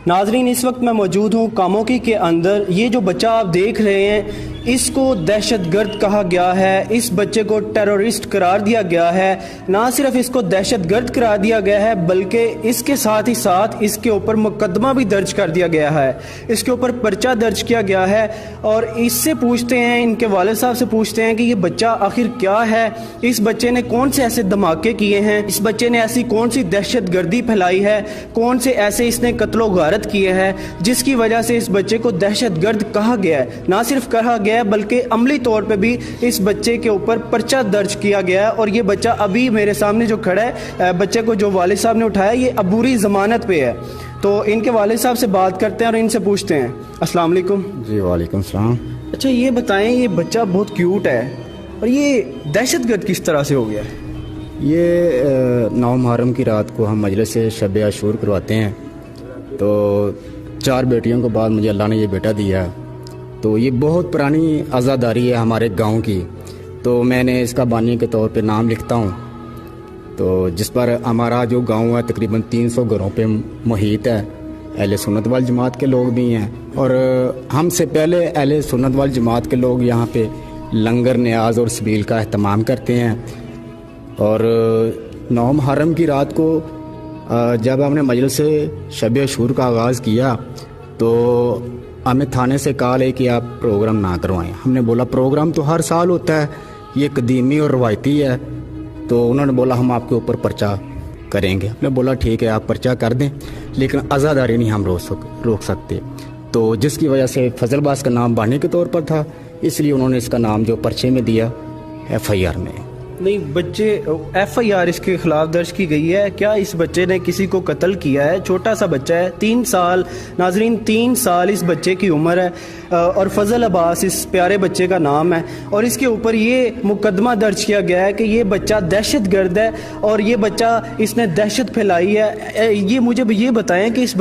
ناظرین اس وقت میں موجود ہوں کاموکی کے اندر. یہ جو بچہ آپ دیکھ رہے ہیں اس کو دہشت گرد کہا گیا ہے, اس بچے کو ٹیرورسٹ قرار دیا گیا ہے. نہ صرف اس کو دہشت گرد قرار دیا گیا ہے بلکہ اس کے ساتھ ہی ساتھ اس کے اوپر مقدمہ بھی درج کر دیا گیا ہے, اس کے اوپر پرچہ درج کیا گیا ہے. اور اس سے پوچھتے ہیں, ان کے والد صاحب سے پوچھتے ہیں کہ یہ بچہ آخر کیا ہے, اس بچے نے کون سے ایسے دھماکے کیے ہیں, اس بچے نے ایسی کون سی دہشت گردی پھیلائی ہے, کون سے ایسے اس نے قتل و غارت کیے ہیں جس کی وجہ سے اس بچے کو دہشت گرد کہا گیا ہے. نہ صرف کہا گیا ہے بلکہ عملی طور پہ بھی اس بچے کے اوپر پرچہ درج کیا گیا ہے. اور یہ بچہ ابھی میرے سامنے جو کھڑا ہے, بچے کو جو والد صاحب نے اٹھایا, یہ عبوری ضمانت پہ ہے. تو ان کے والد صاحب سے بات کرتے ہیں اور ان سے پوچھتے ہیں. السلام علیکم. جی وعلیکم السلام. اچھا یہ بتائیں, یہ بچہ بہت کیوٹ ہے اور یہ دہشت گرد کس طرح سے ہو گیا ہے؟ یہ 9 محرم کی رات کو ہم مجلس سے شب عاشور کرواتے ہیں. تو 4 بیٹیوں کے بعد مجھے اللہ نے یہ بیٹا دیا. تو یہ بہت پرانی عزاداری ہے ہمارے گاؤں کی. تو میں نے اس کا بانی کے طور پہ نام لکھتا ہوں. تو جس پر ہمارا جو گاؤں ہے تقریباً 300 گھروں پہ محیط ہے. اہل سنت وال جماعت کے لوگ بھی ہیں, اور ہم سے پہلے اہل سنت وال جماعت کے لوگ یہاں پہ لنگر نیاز اور سبیل کا اہتمام کرتے ہیں. اور 9 محرم کی رات کو جب ہم نے مجلس سے شب عاشور کا آغاز کیا تو ہمیں تھانے سے کال ہے کہ آپ پروگرام نہ کروائیں. ہم نے بولا پروگرام تو ہر سال ہوتا ہے, یہ قدیمی اور روایتی ہے. تو انہوں نے بولا ہم آپ کے اوپر پرچہ کریں گے. ہم نے بولا ٹھیک ہے آپ پرچہ کر دیں, لیکن عزاداری نہیں ہم روک سکتے. تو جس کی وجہ سے فضل باز کا نام بانی کے طور پر تھا, اس لیے انہوں نے اس کا نام جو پرچے میں دیا FIR میں. نہیں, بچے FIR اس کے خلاف درج کی گئی ہے. کیا اس بچے نے کسی کو قتل کیا ہے؟ چھوٹا سا بچہ ہے, 3 سال. ناظرین 3 سال اس بچے کی عمر ہے, اور فضل عباس اس پیارے بچے کا نام ہے. اور اس کے اوپر یہ مقدمہ درج کیا گیا ہے کہ یہ بچہ دہشت گرد ہے اور یہ بچہ اس نے دہشت پھیلائی ہے. یہ مجھے یہ بتائیں کہ اس